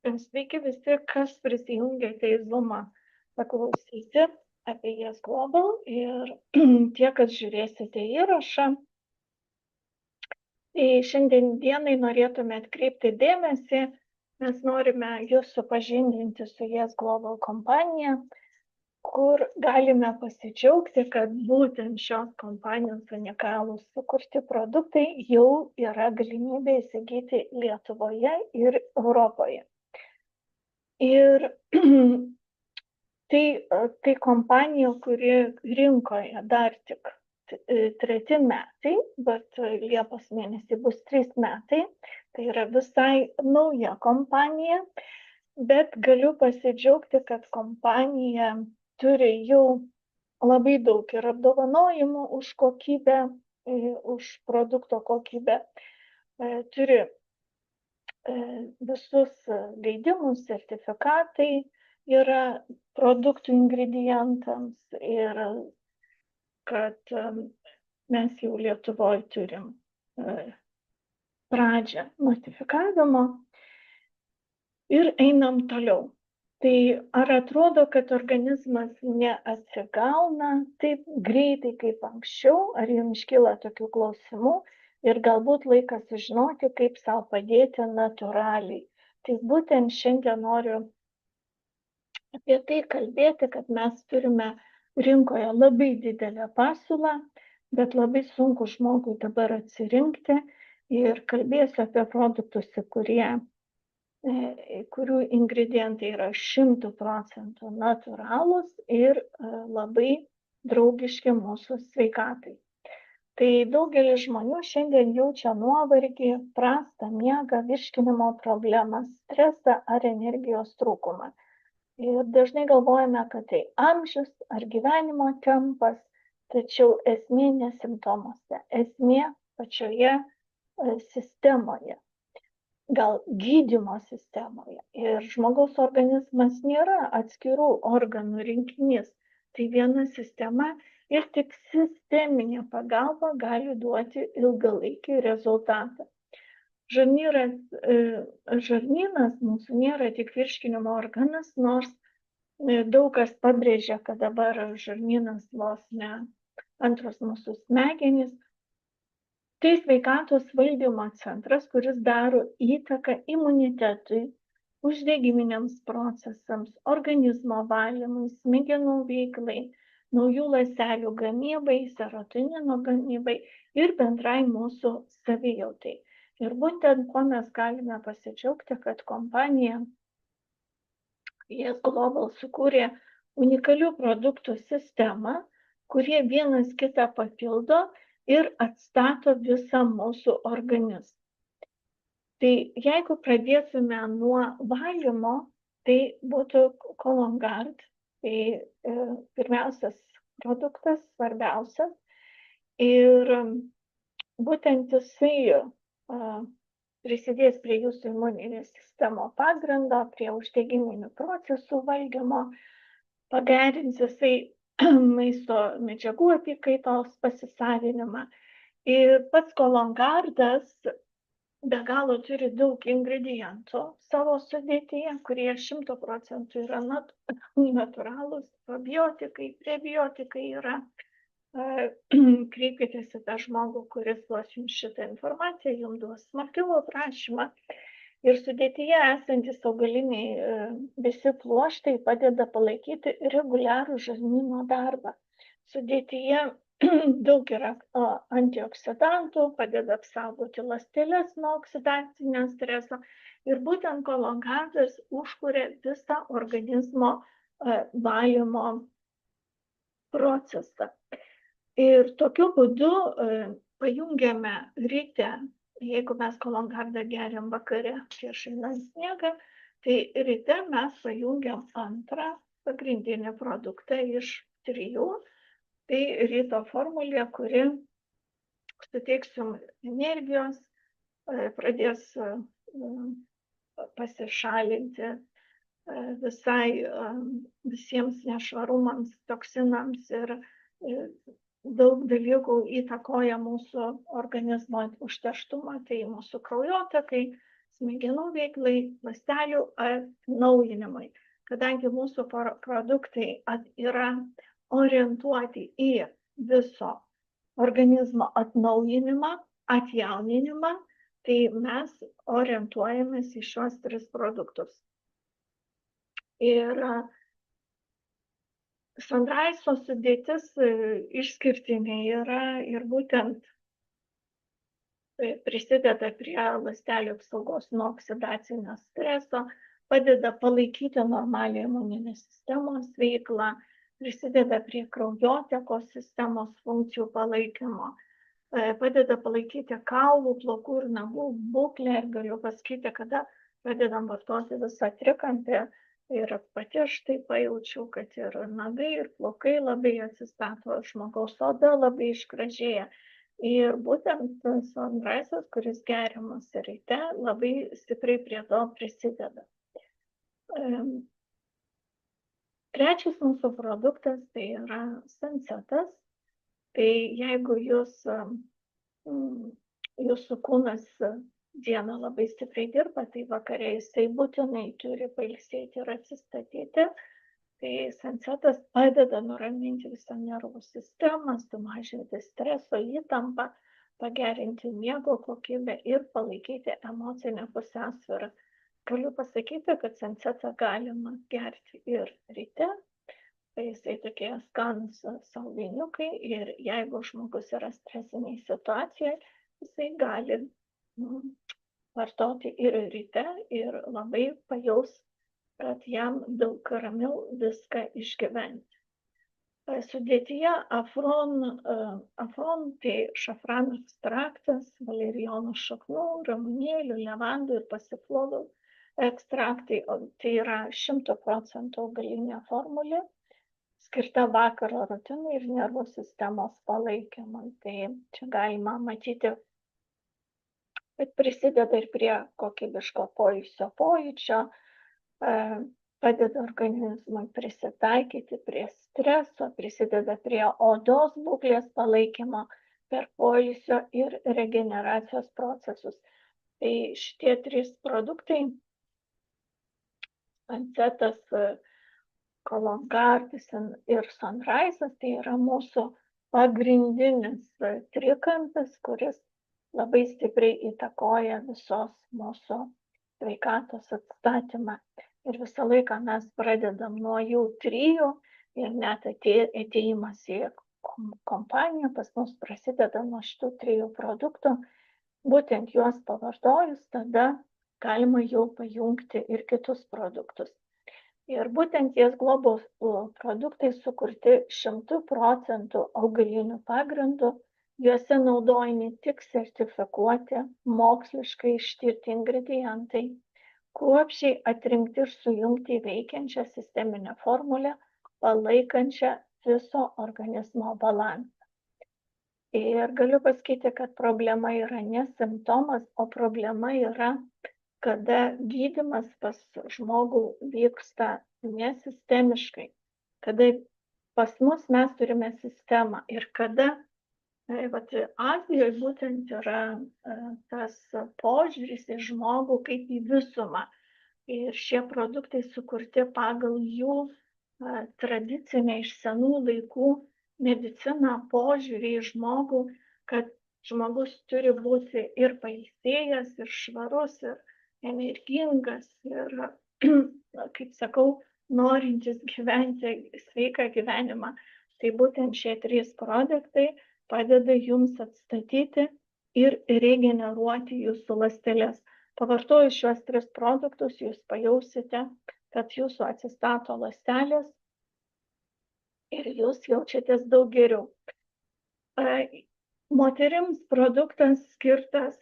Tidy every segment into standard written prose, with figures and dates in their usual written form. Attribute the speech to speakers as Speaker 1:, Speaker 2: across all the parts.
Speaker 1: Sveiki visi, kas prisijungėte į Zoomą paklausyti apie Yes Global ir tie, kas žiūrėsite įrašą. Tai šiandien dienai norėtume atkreipti dėmesį, mes norime jūs supažindinti su Yes Global kompanija, kur galime pasidžiaugti, kad būtent šios kompanijos unikalūs sukurti produktai jau yra galimybė įsigyti Lietuvoje ir Europoje. Ir tai kompanija, kuri rinkoje dar tik 3 metai, bet Liepos mėnesį bus 3 metai, tai yra visai nauja kompanija, bet galiu pasidžiaugti, kad kompanija turi jau labai daug ir apdovanojimų už kokybę, už produkto kokybę, turi visus leidimus, sertifikatai yra produktų ingredientams ir kad mes jau Lietuvoje turim pradžią notifikavimo ir einam toliau. Tai ar atrodo, kad organizmas neatsigauna taip greitai kaip anksčiau, ar jums iškyla tokių klausimų? Ir galbūt laikas sužinoti, kaip savo padėti natūraliai. Tai būtent šiandien noriu apie tai kalbėti, kad mes turime rinkoje labai didelę pasiūlą, bet labai sunku žmogui dabar atsirinkti ir kalbėsiu apie produktus, kurių ingredientai yra 100% natūralūs ir labai draugiški mūsų sveikatai. Tai daugelis žmonių šiandien jaučia nuovargį, prastą miegą, virškinimo problemas, stresą ar energijos trūkumą. Ir dažnai galvojame, kad tai amžius ar gyvenimo tempas, tačiau esmė ne simptomuose, esmė pačioje sistemoje, gal gydymo sistemoje. Ir žmogaus organizmas nėra atskirų organų rinkinys, tai viena sistema. Ir tik sisteminė pagalba gali duoti ilgalaikį rezultatą. Žarnynas mūsų nėra tik virškinimo organas, nors daug kas pabrėžia, kad dabar žarnynas vos ne antros mūsų smegenys. Tai sveikatos valdymo centras, kuris daro įtaką imunitetui, uždegiminiams procesams, organizmo valymui, smegenų veiklai, naujų ląstelių gamybai, serotonino gamybai ir bendrai mūsų savijautai. Ir būtent ko mes galime pasidžiaugti, kad kompanija Yes Global sukūrė unikalių produktų sistemą, kurie vienas kitą papildo ir atstato visą mūsų organizmą. Tai jeigu pradėtume nuo valymo, tai būtų Cologuard. Tai pirmiausias produktas, svarbiausias. Ir būtent jisai prisidės prie jūsų imuninės sistemos pagrindo, prie uždegiminių procesų valdymo, pagerins jisai maisto medžiagų apykaitos pasisavinimą. Ir pats Cologuardas be galo turi daug ingredientų savo sudėtyje, kurie 100% yra natūralūs, probiotikai, prebiotikai yra. Kreipkitės į tą žmogų, kuris duos jums šitą informaciją, jums duos smarkiau aprašymą. Ir sudėtyje esantis augaliniai visi pluoštai padeda palaikyti reguliarų žarnyno darbą. Sudėtyje daug yra antioksidantų, padeda apsaugoti ląsteles nuo oksidacinio streso. Ir būtent Cologuardas užkuria visą organizmo valymo procesą. Ir tokiu būdu pajungiame ryte, jeigu mes Cologuardą geriam vakare prieš einant miegą, tai ryte mes pajungiam antrą pagrindinį produktą iš 3. Tai ryto formulė, kuri suteiks jums energijos, pradės pasišalinti visiems nešvarumams, toksinams ir daug dalykų įtakoja mūsų organizmo užterštumą, tai mūsų kraujotakai, smegenų veiklai, ląstelių atnaujinimui. Kadangi mūsų produktai yra orientuoti į viso organizmo atnaujinimą, atjauninimą, tai mes orientuojamės į šiuos 3 produktus. Ir Sunrise'o sudėtis išskirtinė yra ir būtent prisideda prie ląstelių apsaugos nuo oksidacinio streso, padeda palaikyti normalią imuninės sistemos veiklą, prisideda prie kraujotakos sistemos funkcijų palaikymo, padeda palaikyti kaulų, plaukų ir nagų būklę. Ir galiu pasakyti, kada pradedam vartoti visą trikampį, ir pati aš tai pajaučiau, kad ir nagai, ir plaukai labai atsistato, žmogaus oda labai išgražėja. Ir būtent Sunrise'as, kuris geriamas ryte, labai stipriai prie to prisideda. Trečias mūsų produktas tai yra Sunsetas. Tai jeigu jūsų kūnas dieną labai stipriai dirba, tai vakare jisai būtinai turi pailsėti ir atsistatyti. Tai Sunsetas padeda nuraminti visą nervų sistemą, sumažinti streso įtampą, pagerinti miego kokybę ir palaikyti emocinę pusiausvyrą. Galiu pasakyti, kad Sunsetą galima gerti ir ryte. Tai jisai tokie skanūs saldainiukai ir jeigu žmogus yra stresiniai situacijai, jisai gali vartoti ir ryte ir labai pajaus, kad jam daug ramiau viską išgyventi. Sudėtyje afron tai šafrano ekstraktas, valerijono šaknų, ramunėlių, levandų ir pasiflorų ekstraktai. Tai yra 100% augalinė formulė, skirta vakaro rutinai ir nervų sistemos palaikymui. Tai čia galima matyti, kad prisideda ir prie kokybiško poilsio pojūčio, padeda organizmui prisitaikyti prie streso, prisideda prie odos būklės palaikymo per poilsio ir regeneracijos procesus. Tai šitie 3 produktai, Sunsetas, Cologuard ir Sunrise'as, tai yra mūsų pagrindinis trikampis, kuris labai stipriai įtakoja visos mūsų sveikatos atstatymą. Ir visą laiką mes pradedam nuo jų 3 ir net atėjimas į kompaniją pas mus prasideda nuo šitų 3 produktų. Būtent juos pavartojus, tada galima jau pajungti ir kitus produktus. Ir būtent ties globos produktai sukurti 100% augaliniu pagrindu. Juose naudojami tik sertifikuoti, moksliškai ištirti ingredientai, kruopščiai atrinkti ir sujungti į veikiančią sisteminę formulę, palaikančią viso organizmo balansą. Ir galiu pasakyti, kad problema yra ne simptomas, o problema yra, kada gydymas pas žmogų vyksta nesistemiškai, kada pas mus mes turime sistemą ir kada Azijoje būtent yra tas požiūris į žmogų kaip į visumą. Ir šie produktai sukurti pagal jų tradicinę iš senų laikų mediciną požiūrį į žmogų, kad žmogus turi būti ir pailsėjęs, ir švarus, ir energingas, ir, kaip sakau, norintis gyventi sveiką gyvenimą. Tai būtent šie 3 produktai padeda jums atstatyti ir regeneruoti jūsų ląsteles. Pavartojus šiuos 3 produktus, jūs pajausite, kad jūsų atsistato ląstelės ir jūs jaučiatės daug geriau. Moterims produktas skirtas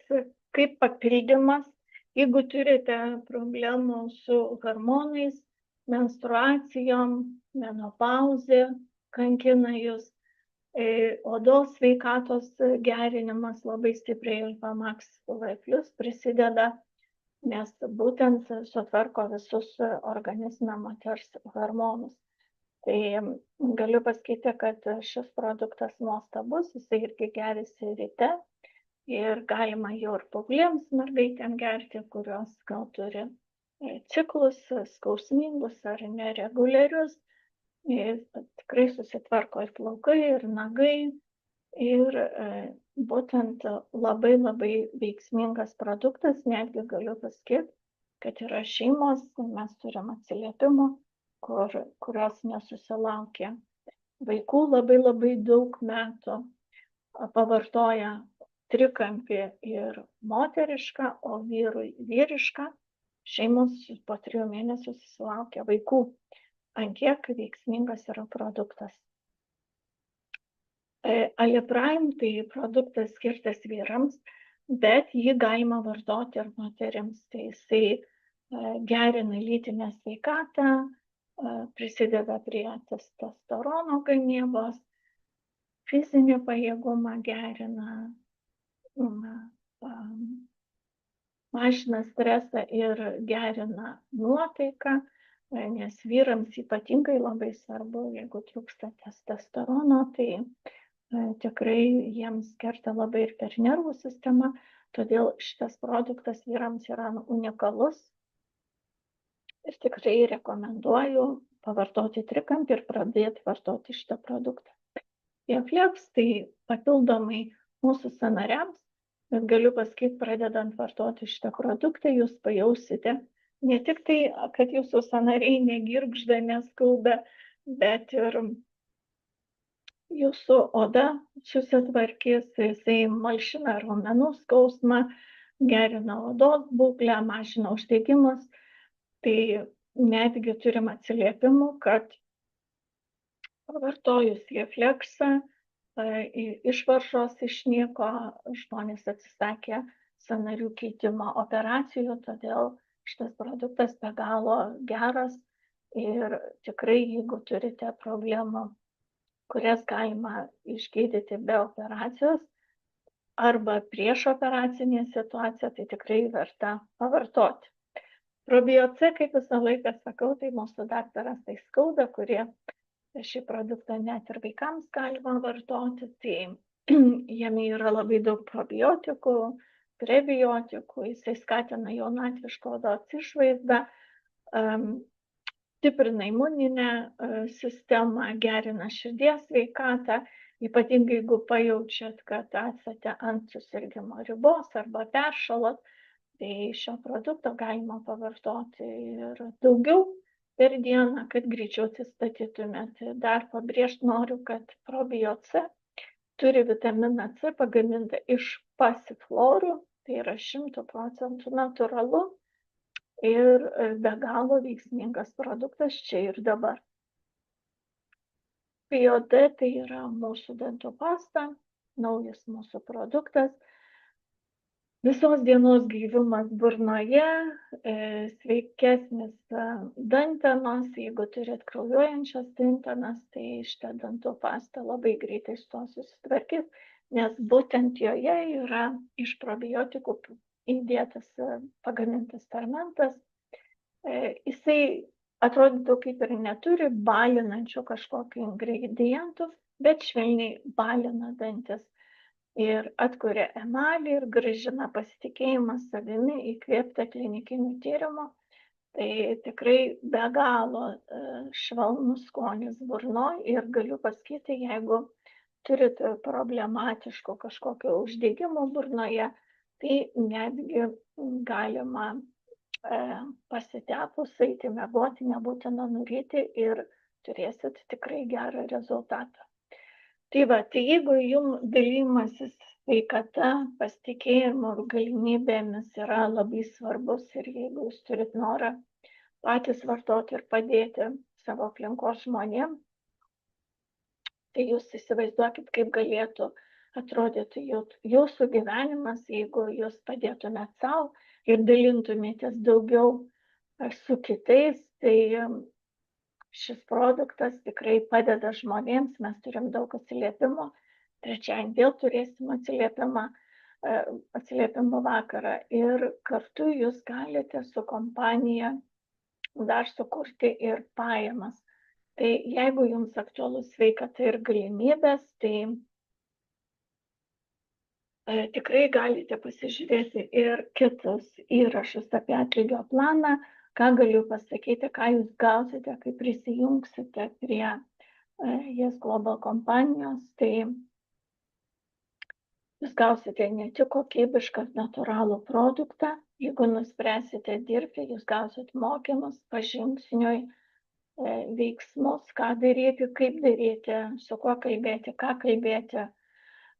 Speaker 1: kaip papildymas, jeigu turite problemų su hormonais, menstruacijom, menopauzė kankina jūs. Odos sveikatos gerinimas labai stipriai Alpha-Max V+ prisideda, nes būtent sutvarko visus organizme moters hormonus. Tai galiu pasakyti, kad šis produktas nuostabus, jisai irgi gerisi ryte. ir galima jau ir paauglėms mergaitėm gerti, kurios gal turi ciklus skausmingus ar nereguliarius. Ir tikrai susitvarko ir plaukai, ir nagai. Ir būtent labai veiksmingas produktas, netgi galiu pasakyti, kad yra šeimos, mes turim atsiliepimų, kurios nesusilaukė vaikų labai daug metų, pavartoja trikampį ir moterišką, o vyrui vyrišką, šeimos po 3 mėnesių susilaukia vaikų. Ant kiek veiksmingas yra produktas. Aliprime tai produktas skirtas vyrams, bet jį galima vartoti ir moterims. Tai jisai gerina lytinę sveikatą, prisideda prie testosterono gamybos, fizinį pajėgumą gerina, mažina stresą ir gerina nuotaiką, nes vyrams ypatingai labai svarbu, jeigu trūksta testosterono, tai tikrai jiems kerta labai ir per nervų sistemą, todėl šitas produktas vyrams yra unikalus ir tikrai rekomenduoju pavartoti trikampį ir pradėti vartoti šitą produktą. Bioflex tai papildomai mūsų sąnariams, bet galiu pasakyti, pradedant vartoti šitą produktą, jūs pajausite ne tik tai, kad jūsų sąnariai negirgžda, neskauda, bet ir jūsų oda susitvarkys, jisai malšina raumenų skausmą, gerina odos būklę, mažina uždegimus. Tai netgi turim atsiliepimų, kad pavartojus Bioflexą išvaržos išnyko, žmonės atsisakė sąnarių keitimo operacijų, todėl šitas produktas be galo geras ir tikrai, jeigu turite problemų, kurias galima išgydyti be operacijos arba prieš operacinę situaciją, tai tikrai verta pavartoti. Probioc, kaip visą laiką sakau, tai mūsų daktaras tai skauda, kurie šį produktą net ir vaikams galima vartoti, tai jame yra labai daug probiotikų, prebiotikų, jisai skatina jaunatvišką odos išvaizdą, stiprina imuninę sistemą, gerina širdies sveikatą, ypatingai jeigu pajaučiat, kad esate ant susirgimo ribos arba peršalot, tai šio produkto galima pavartoti ir daugiau per dieną, kad greičiau atsistatytumėt. Dar pabrėžti noriu, kad Probioc turi vitaminą C pagamintą iš pasiflorų, tai yra 100% natūralu ir be galo veiksmingas produktas čia ir dabar. Biod tai yra mūsų dantų pasta, naujas mūsų produktas. Visos dienos gaivimas burnoje, sveikesnis dantenos, jeigu turit kraujuojančias dantenas, tai šitą dantų pastą labai greitai su to susitvarkys, nes būtent joje yra iš probiotikų įdėtas pagamintas fermentas. Jisai atrodytų kaip ir neturi balinančių kažkokių ingredientų, bet švelniai balina dantis. Ir atkuria emalį ir grąžina pasitikėjimą savimi įkvėptą klinikinių tyrimų. Tai tikrai be galo švelnus skonis burnoj ir galiu pasakyti, jeigu turit problematiškų kažkokio uždegimo burnoje, tai netgi galima pasitepus eiti miegoti, nebūtina nuryti ir turėsit tikrai gerą rezultatą. Tai va, tai jeigu jums dalymasis sveikata, pasitikėjimu ir galimybėmis yra labai svarbus ir jeigu jūs turit norą patys vartoti ir padėti savo aplinkos žmonėms, tai jūs įsivaizduokit, kaip galėtų atrodyti jūsų gyvenimas, jeigu jūs padėtumėt savo ir dalintumėtės daugiau su kitais, tai šis produktas tikrai padeda žmonėms, mes turim daug atsiliepimų, trečiadienį vėl turėsim atsiliepimų vakarą ir kartu jūs galite su kompanija dar sukurti ir pajamas. Tai jeigu jums aktualus sveikata ir galimybės, tai Tikrai galite pasižiūrėti ir kitus įrašus apie atlygio planą. Ką galiu pasakyti, ką jūs gausite, kai prisijungsite prie Yes Global kompanijos, tai jūs gausite ne tik kokybišką natūralų produktą, jeigu nuspręsite dirbti, jūs gausit mokymus pažingsniui, veiksmus, ką daryti, kaip daryti, su kuo kalbėti, ką kalbėti.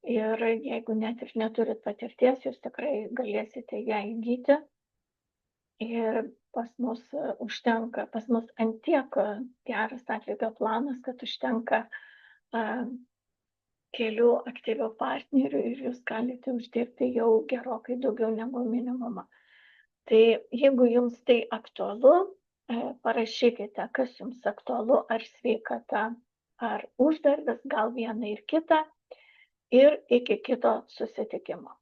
Speaker 1: Ir jeigu net ir neturit patirties, jūs tikrai galėsite ją įgyti. Ir pas mus užtenka, pas mus antiek geras atlygio planas, kad užtenka kelių aktyvių partnerių ir jūs galite uždirbti jau gerokai daugiau negu minimumą. Tai jeigu jums tai aktualu, parašykite, kas jums aktualu, ar sveikata, ar uždarbis, gal vieną ir kitą. Ir iki kito susitikimo.